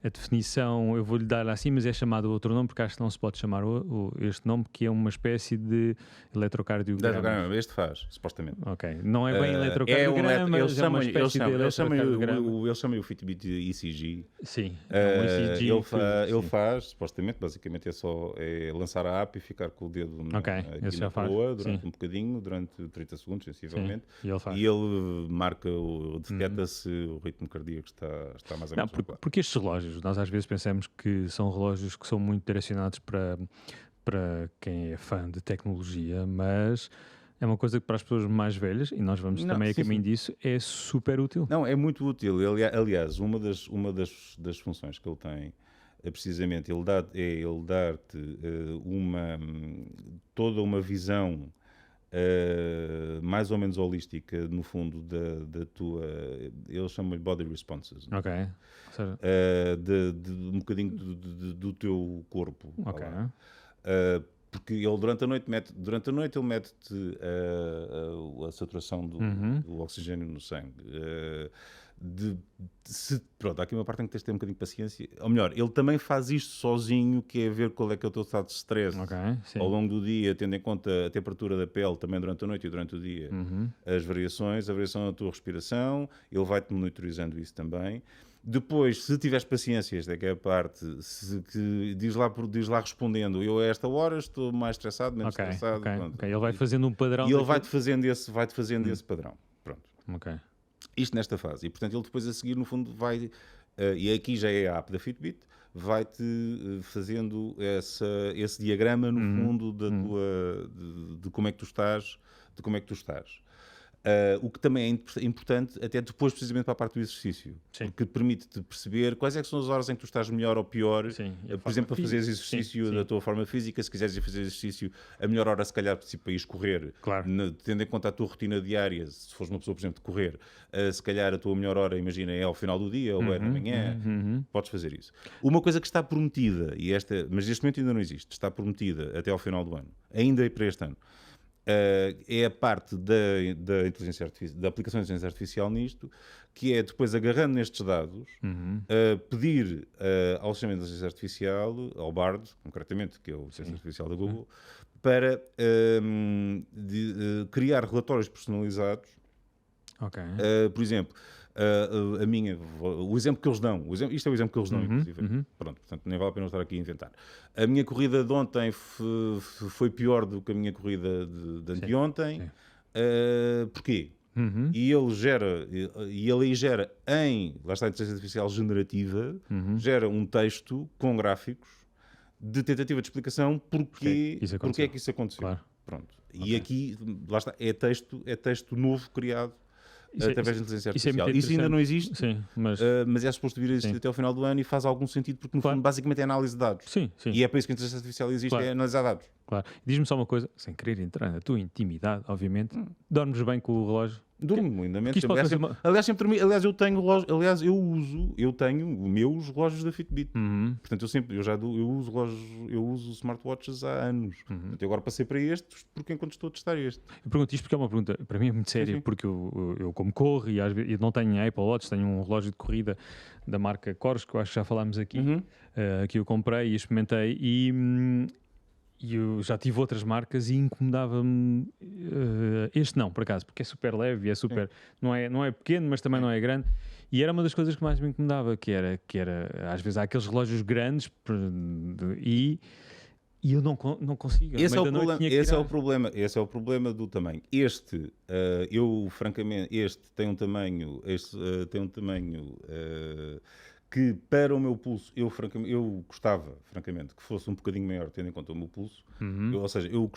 a definição, eu vou-lhe dar assim, mas é chamado outro nome, porque acho que não se pode chamar este nome, que é uma espécie de eletrocardiograma. Este faz, supostamente. Ok, não é bem eletrocardiograma, eles chamam o Fitbit ECG. Sim, ECG. Ele faz, supostamente, basicamente é lançar a app e ficar com o dedo na proa durante um bocadinho, durante 30 segundos, sensivelmente. E ele marca, detecta se o ritmo cardíaco está mais ou menos. Porque estes relógios, nós às vezes pensamos que são relógios que são muito direcionados para quem é fã de tecnologia, mas é uma coisa que para as pessoas mais velhas, e nós vamos também a caminho disso, é super útil. Não, é muito útil. Aliás, uma das funções que ele tem é precisamente ele dar-te toda uma visão mais ou menos holística, no fundo, da tua... Eles chamam-lhe body responses. Ok. Um bocadinho do teu corpo. Ok. Porque ele durante a noite ele mete-te a saturação do oxigênio no sangue. Pronto, há aqui uma parte em que tens de ter um bocadinho de paciência. Ou melhor, ele também faz isto sozinho, que é ver qual é que é o teu estado de stress ao longo do dia, tendo em conta a temperatura da pele também durante a noite e durante o dia, a variação da tua respiração, ele vai-te monitorizando isso também. Depois, se tiveres paciência, esta é que é a parte, que diz lá respondendo, eu a esta hora estou mais estressado, menos estressado. Ele vai fazendo um padrão. E ele vai-te fazendo esse padrão. Pronto. Isto nesta fase. E, portanto, ele depois a seguir, no fundo, vai... e aqui já é a app da Fitbit, vai-te fazendo esse diagrama, no fundo, de como é que tu estás. O que também é importante, até depois, precisamente para a parte do exercício, porque permite-te perceber quais é que são as horas em que tu estás melhor ou pior, por exemplo, para fazeres exercício da tua forma física. Se quiseres ir fazer exercício, a melhor hora, se calhar, para ir correr, tendo em conta a tua rotina diária, se fores uma pessoa, por exemplo, de correr, se calhar a tua melhor hora, imagina, é ao final do dia ou é na manhã, podes fazer isso. Uma coisa que está prometida, mas neste momento ainda não existe, está prometida até ao final do ano, ainda para este ano, é a parte da inteligência artificial, da aplicação da inteligência artificial nisto, que é depois agarrando nestes dados, pedir ao sistema de inteligência artificial, ao Bard, concretamente, que é o sistema artificial da Google, para criar relatórios personalizados. Por exemplo, o exemplo que eles dão, isto é o exemplo que eles dão, inclusive. Pronto, portanto, nem vale a pena estar aqui a inventar. A minha corrida de ontem foi pior do que a minha corrida de anteontem. Porquê? e ele aí gera lá está a inteligência artificial generativa, gera um texto com gráficos de tentativa de explicação porque é que isso aconteceu. Claro. Pronto. E aqui, lá está, é texto novo criado através da inteligência artificial. Isso ainda não existe, sim, mas é suposto vir a existir até ao final do ano e faz algum sentido, porque no fundo basicamente é análise de dados. Sim. E é para isso que a inteligência artificial existe, é analisar dados. Claro. Diz-me só uma coisa, sem querer entrar na tua intimidade, obviamente, dormes bem com o relógio? Durmo lindamente. Aliás, sempre dormi. Aliás, eu tenho relógio. Aliás, eu tenho os meus relógios da Fitbit. Portanto, eu uso smartwatches há anos. Portanto, eu agora passei para estes porque enquanto estou a testar este. Eu pergunto isto porque é uma pergunta, para mim é muito séria, porque eu como corro e às vezes eu não tenho Apple Watch, tenho um relógio de corrida da marca Coros, que eu acho que já falámos aqui, que eu comprei e experimentei e eu já tive outras marcas e incomodava-me este não, por acaso, porque é super leve e é super, não é pequeno, mas também não é grande. E era uma das coisas que mais me incomodava, que era às vezes há aqueles relógios grandes e eu não consigo. Esse é o problema do tamanho. Este tem um tamanho que para o meu pulso, eu gostava, francamente, que fosse um bocadinho maior, tendo em conta o meu pulso. Ou seja, eu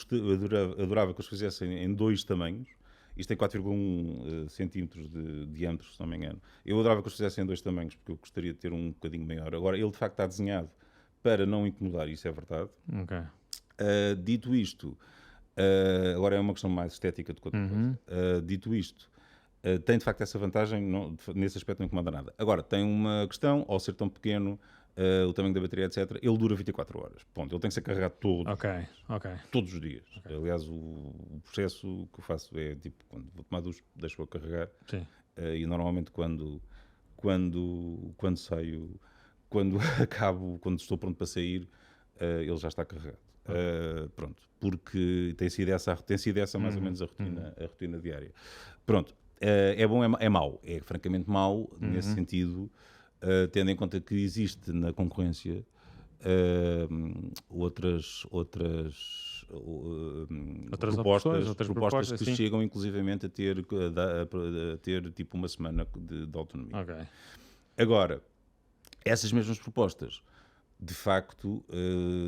adorava que os fizessem em 2 tamanhos. Isto tem 4,1 centímetros de diâmetro, se não me engano. Eu adorava que os fizessem em 2 tamanhos, porque eu gostaria de ter um bocadinho maior. Agora, ele de facto está desenhado para não incomodar, isso é verdade. Okay. Dito isto, agora é uma questão mais estética do que outra coisa. Dito isto, tem de facto essa vantagem, nesse aspecto não incomoda nada. Agora, tem uma questão, ao ser tão pequeno, o tamanho da bateria, etc., ele dura 24 horas. Ponto. Ele tem que ser carregado todos os dias. Aliás, o processo que eu faço é tipo, quando vou tomar duche, deixo-o carregar. E normalmente quando saio, quando acabo, quando estou pronto para sair, ele já está carregado. Pronto. Porque tem sido essa mais ou menos a rotina diária. Pronto. É bom, é mau. É francamente mau nesse sentido, tendo em conta que existe na concorrência outras propostas que chegam inclusivamente a ter tipo uma semana de autonomia. Agora, essas mesmas propostas de facto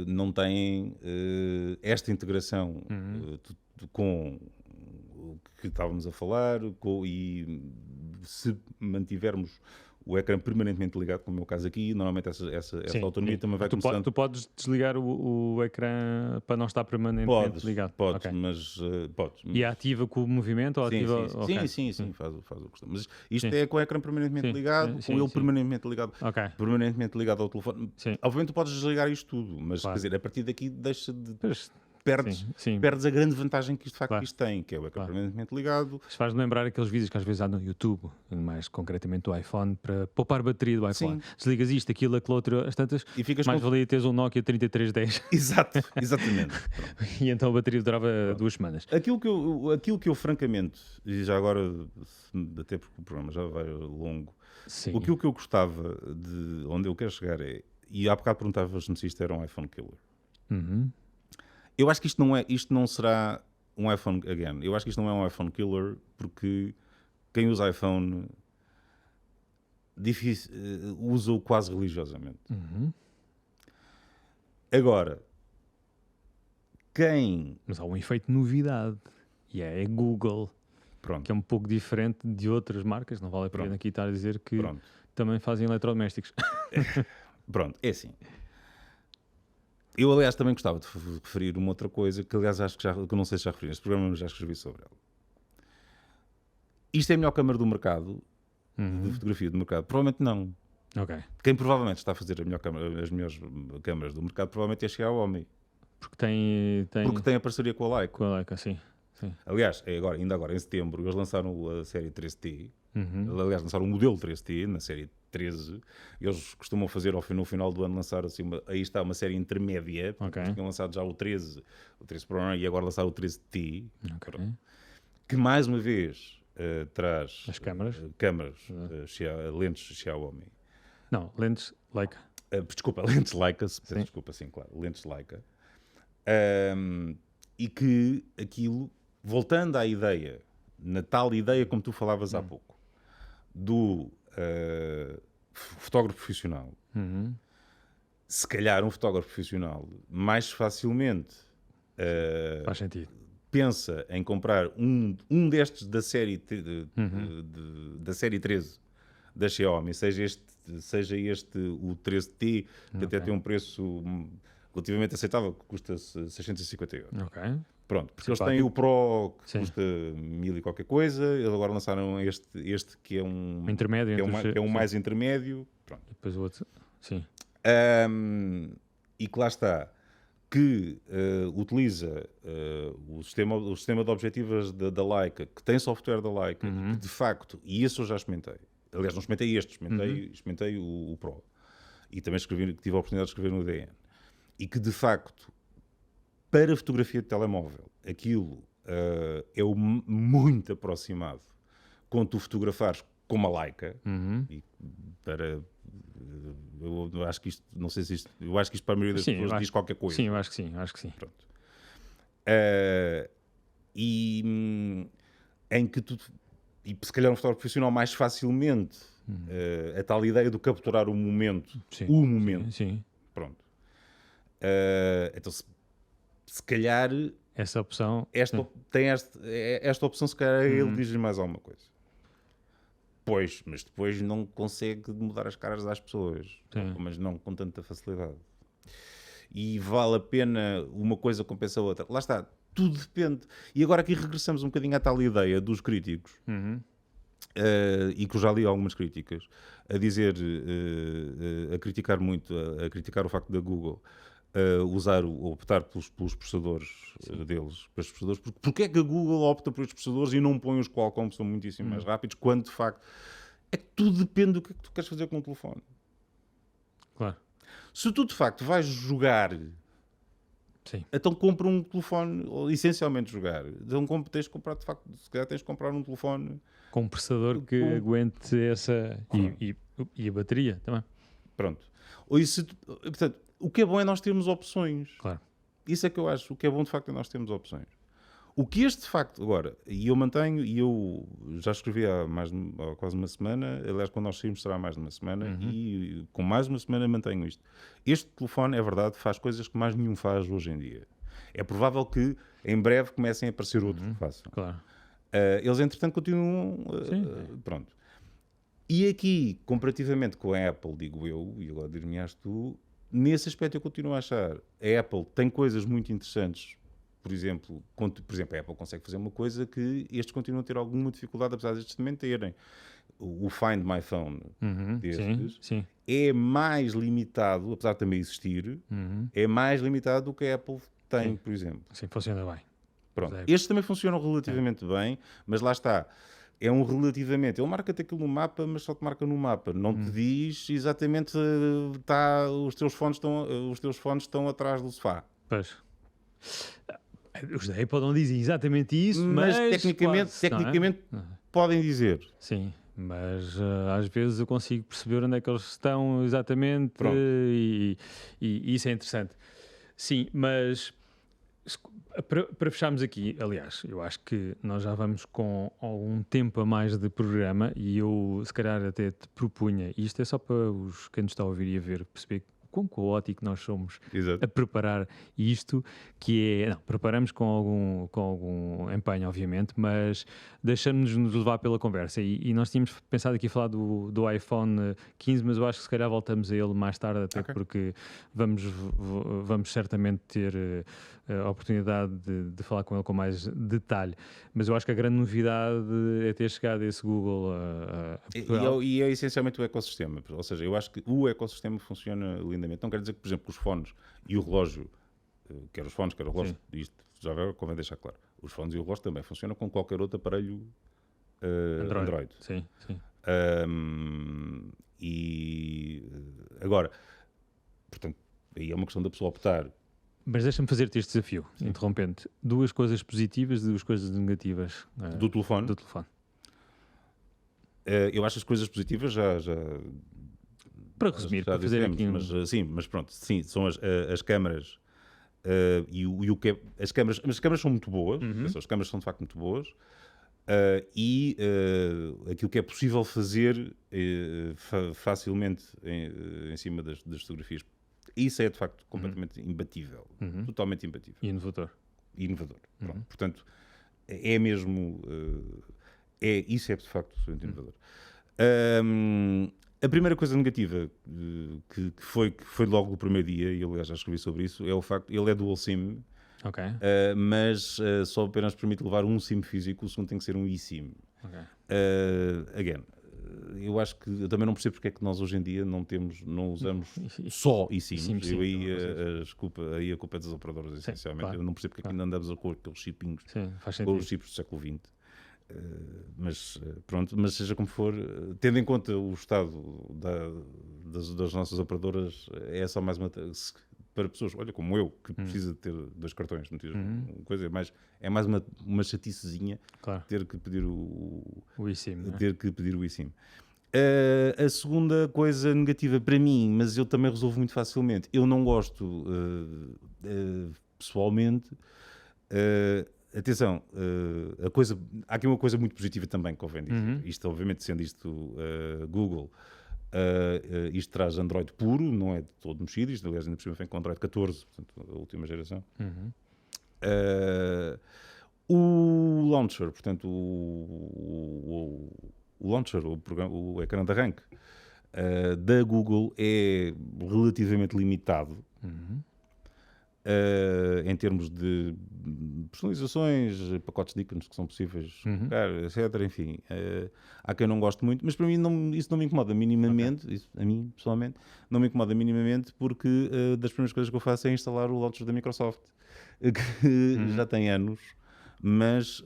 não têm esta integração com o que estávamos a falar, e se mantivermos o ecrã permanentemente ligado, como é o meu caso aqui, normalmente essa autonomia também vai começando... Tu podes desligar o ecrã para não estar permanentemente ligado? Podes, mas... podes. E ativa com o movimento? Ou ativa... Sim, faz o que costumo. Mas isto é com o ecrã permanentemente ligado, com ele permanentemente ligado ao telefone. Obviamente tu podes desligar isto tudo, mas quer dizer, a partir daqui deixa de... Perdes a grande vantagem que isto, de facto, isto tem, que é o ecrã permanentemente ligado. Isto faz-me lembrar aqueles vídeos que às vezes há no YouTube, mais concretamente do iPhone, para poupar bateria do iPhone. Desligas isto, aquilo, aquilo outro, as tantas, mais valia teres um Nokia 3310. Exatamente. E então a bateria durava 2 semanas. Aquilo que eu francamente, e já agora, até porque o programa já vai longo, aquilo que eu gostava de onde eu quero chegar e há bocado perguntavas-me se isto era um iPhone killer. Eu acho que isto não será um iPhone again. Eu acho que isto não é um iPhone killer porque quem usa iPhone usa-o quase religiosamente. Agora, Mas há um efeito de novidade e é Google, que é um pouco diferente de outras marcas. Não vale a pena aqui estar a dizer que também fazem eletrodomésticos. Pronto, é assim. Eu, aliás, também gostava de referir uma outra coisa que, aliás, acho que eu não sei se já referi neste programa, mas já escrevi sobre ela. Isto é a melhor câmara do mercado, de fotografia do mercado? Provavelmente não. Quem provavelmente está a fazer as melhores câmaras do mercado provavelmente é a Xiaomi. Porque tem a parceria com a Leica. Com a Leica, sim. Aliás, ainda agora, em setembro, eles lançaram a série 13T. Aliás, lançaram o modelo 13T na série 13. Eles costumam fazer no final do ano lançar assim aí está uma série intermédia, porque tinham lançado já o 13 Pro e agora lançaram o 13T, que mais uma vez traz as câmaras, lentes Xiaomi. Não, lentes Leica. Desculpa, lentes Leica, lentes Leica. E que aquilo, voltando à ideia na tal ideia, como tu falavas há pouco, do fotógrafo profissional. Se calhar um fotógrafo profissional mais facilmente faz sentido. pensa em comprar um destes da série da série 13 da Xiaomi, seja este o 13T, que até tem um preço relativamente aceitável, que custa 650 euros. Pronto, porque eles têm o Pro, que custa 1000 e qualquer coisa, eles agora lançaram este que é um intermédio, que é um mais intermédio. Pronto. E depois o outro, sim. E que lá está, que utiliza o sistema de objetivas da Leica, que tem software da Leica, que de facto, e isso eu já experimentei. Aliás, não experimentei experimentei o Pro. E também tive a oportunidade de escrever no DN. E que de facto, para fotografia de telemóvel, aquilo é muito aproximado quando tu fotografares com uma Leica. E eu acho que isto, não sei se isto, eu acho que isto para a maioria das pessoas diz qualquer coisa. Sim, eu acho que sim. Pronto. Em que tu, e se calhar um fotógrafo profissional mais facilmente, a tal ideia de capturar o momento. Sim. Pronto. Então, se calhar essa opção tem esta opção, se calhar ele diz-lhe mais alguma coisa. Mas depois não consegue mudar as caras das pessoas, mas não com tanta facilidade. E vale a pena uma coisa compensa a outra. Lá está, tudo depende. E agora aqui regressamos um bocadinho à tal ideia dos críticos, e que eu já li algumas críticas, a dizer, a criticar muito, a criticar o facto da Google optar pelos processadores deles, pelos processadores. Porque é que a Google opta por estes processadores e não põe os Qualcomm, que são muitíssimo mais rápidos, quando de facto é que tudo depende do que é que tu queres fazer com o telefone. Claro. Se tu de facto vais jogar, então compra um telefone, ou essencialmente jogar, então tens de comprar de facto, se calhar tens de comprar um telefone com um processador que aguente essa e a bateria também. Pronto. Portanto, o que é bom é nós termos opções. Claro. Isso é que eu acho. O que é bom, de facto, é nós termos opções. O que este, de facto, agora, e eu mantenho, e eu já escrevi há quase uma semana, aliás, quando nós saímos será mais de uma semana, e com mais uma semana mantenho isto. Este telefone, é verdade, faz coisas que mais nenhum faz hoje em dia. É provável que, em breve, comecem a aparecer outros que façam. Claro. Eles, entretanto, continuam... pronto. E aqui, comparativamente com a Apple, digo eu, e agora dir-me-ás tu, nesse aspecto eu continuo a achar. A Apple tem coisas muito interessantes. Por exemplo, a Apple consegue fazer uma coisa que estes continuam a ter alguma dificuldade, apesar destes também terem. O Find My Phone destes é mais limitado, apesar de também existir, é mais limitado do que a Apple tem, por exemplo. Sim, funciona bem. Pronto. Estes também funcionam relativamente bem, mas lá está. É um relativamente. Ele marca-te aquilo no mapa, mas só te marca no mapa. Não te diz exatamente os teus fones estão atrás do sofá. Pois. Os da Apple não dizem exatamente isso, mas tecnicamente podem dizer. Sim, mas às vezes eu consigo perceber onde é que eles estão exatamente e isso é interessante. Sim, mas para fecharmos aqui, aliás, eu acho que nós já vamos com algum tempo a mais de programa e eu se calhar até te propunha, e isto é só para quem nos está a ouvir e a ver perceber quão caótico nós somos a preparar isto, que é, não, preparamos com algum empenho, obviamente, mas deixamos-nos levar pela conversa e nós tínhamos pensado aqui falar do iPhone 15, mas eu acho que se calhar voltamos a ele mais tarde, até porque vamos certamente ter a oportunidade de falar com ele com mais detalhe, mas eu acho que a grande novidade é ter chegado a esse Google a Portugal. E é essencialmente o ecossistema, ou seja, eu acho que o ecossistema funciona lindamente. Não quer dizer que, por exemplo, os fones e o relógio, quer os fones, quer o relógio, isto já convém deixar claro, os fones e o relógio também funcionam com qualquer outro aparelho Android. Sim. E agora, portanto, aí é uma questão da pessoa optar. Mas deixa-me fazer-te este desafio, interrompendo. 2 coisas positivas e 2 coisas negativas do telefone. Eu acho as coisas positivas já para resumir, para fazer aqui mas pronto, são as câmaras e o que é, as câmaras são muito boas, as câmaras são de facto muito boas. Aquilo que é possível fazer facilmente em cima das fotografias. Isso é, de facto, completamente imbatível. Totalmente imbatível. E inovador. Pronto. Portanto, é mesmo... isso é, de facto, absolutamente inovador. A primeira coisa negativa que foi logo no primeiro dia, e aliás já escrevi sobre isso, é o facto ele é dual SIM, mas só apenas permite levar um SIM físico, o segundo tem que ser um eSIM. Eu acho que eu também não percebo porque é que nós hoje em dia não usamos só eSIMs. Aí a culpa é dos operadores, essencialmente. Claro, eu não percebo porque é que ainda andamos com aqueles chipinhos, com os chips do século XX. Mas pronto, mas seja como for, tendo em conta o estado das nossas operadoras, é só mais uma para pessoas, olha, como eu, que precisa de ter 2 cartões, coisa, é mais uma chaticezinha, ter que pedir o eSIM. Ter que pedir o eSIM. A segunda coisa negativa para mim, mas eu também resolvo muito facilmente, eu não gosto pessoalmente. Atenção, há aqui uma coisa muito positiva também que convém dizer. Isto, obviamente, sendo isto Google, isto traz Android puro, não é de todo mexido. Isto, aliás, ainda por cima vem com Android 14, portanto, a última geração. O launcher, portanto, o launcher, o ecrã de arranque da Google é relativamente limitado. Em termos de personalizações, pacotes de ícones que são possíveis, etc. Enfim, há quem não goste muito, mas para mim isso não me incomoda minimamente. Isso, a mim, pessoalmente, não me incomoda minimamente, porque das primeiras coisas que eu faço é instalar o launcher da Microsoft, que já tem anos, mas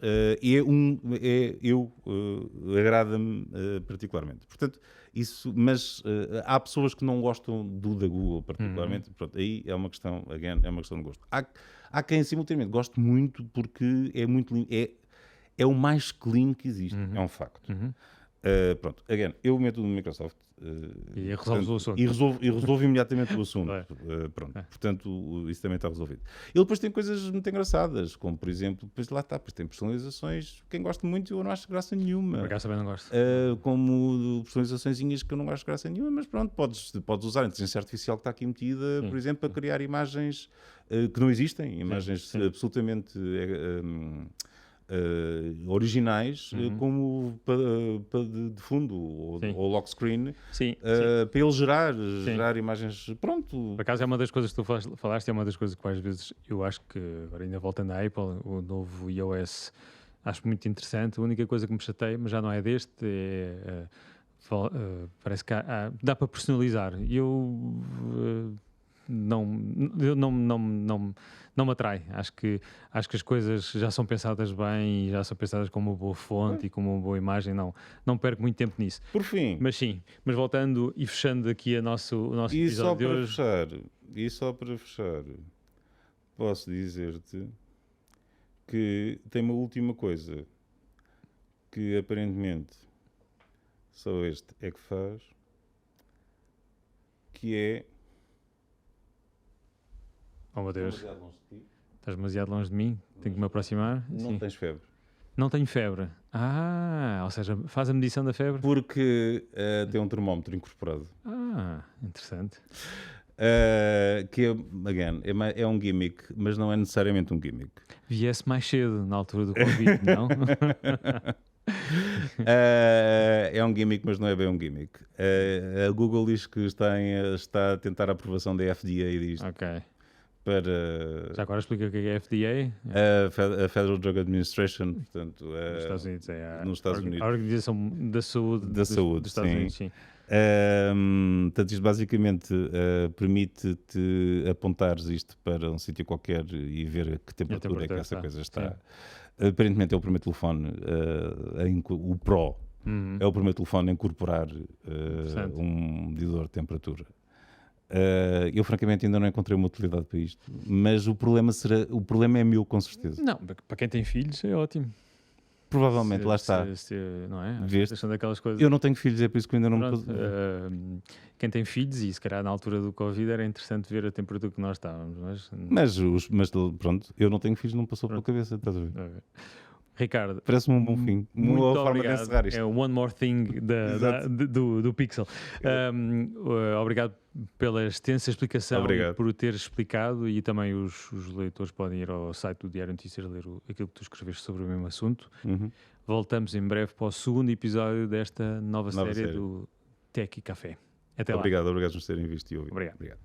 agrada-me particularmente. Portanto, mas há pessoas que não gostam do da Google particularmente. Pronto, aí é uma questão, é uma questão de gosto. Há quem simultaneamente goste muito porque é o mais clean que existe, é um facto. Pronto, eu meto no Microsoft e resolves o assunto. E resolvo imediatamente o assunto. Pronto, portanto, isso também está resolvido. Ele depois tem coisas muito engraçadas, como por exemplo, depois tem personalizações, quem gosta muito eu não acho graça nenhuma. Por acaso também não gosto. Como personalizações que eu não acho graça nenhuma, mas pronto, podes usar a inteligência artificial que está aqui metida, por exemplo, para criar imagens que não existem, imagens absolutamente... originais, como de fundo ou lock screen, para ele gerar imagens. Pronto. Por acaso é uma das coisas que tu falaste, é uma das coisas que às vezes eu acho que, agora ainda voltando à Apple, o novo iOS, acho muito interessante. A única coisa que me chateia, mas já não é deste, parece que dá para personalizar. E não me atrai. Acho que as coisas já são pensadas bem e já são pensadas com uma boa fonte e com uma boa imagem. Não perco muito tempo nisso. Por fim. Mas voltando e fechando aqui o nosso episódio de hoje. E só para fechar, posso dizer-te que tem uma última coisa que aparentemente só este é que faz, que é... Oh meu Deus, estás demasiado longe de mim, tenho que me aproximar. Não tens febre. Não tenho febre. Ou seja, faz a medição da febre? Porque tem um termómetro incorporado. Interessante. Que é um gimmick, mas não é necessariamente um gimmick. Viesse mais cedo, na altura do Covid, não? É um gimmick, mas não é bem um gimmick. A Google diz que está a tentar a aprovação da FDA disto. Já agora explica o que é a FDA? A Federal Drug Administration, portanto, nos Estados Unidos, a Organização da Saúde dos Estados Unidos, sim. Portanto, isto basicamente permite-te apontares isto para um sítio qualquer e ver a que temperatura é que essa coisa está. Aparentemente é o primeiro telefone, o Pro, é o primeiro telefone a incorporar um medidor de temperatura. Eu francamente ainda não encontrei uma utilidade para isto, mas o problema é meu, com certeza. Não, para quem tem filhos é ótimo. Provavelmente, lá está. Não é? Daquelas coisas. Eu não tenho filhos, é por isso que ainda não me... Quem tem filhos, e se calhar na altura do Covid era interessante ver a temperatura que nós estávamos. Mas pronto, eu não tenho filhos, não passou pela cabeça, estás a ver? Ricardo, Parece-me um bom fim. Uma muito boa forma de obrigado. encerrar isto. É o one more thing do Pixel. Obrigado pela extensa explicação e por o ter explicado, e também os leitores podem ir ao site do Diário Notícias ler aquilo que tu escreveste sobre o mesmo assunto. Voltamos em breve para o segundo episódio desta nova série do Tech e Café. Até lá. Obrigado por nos terem visto e ouvido. Obrigado. Obrigado.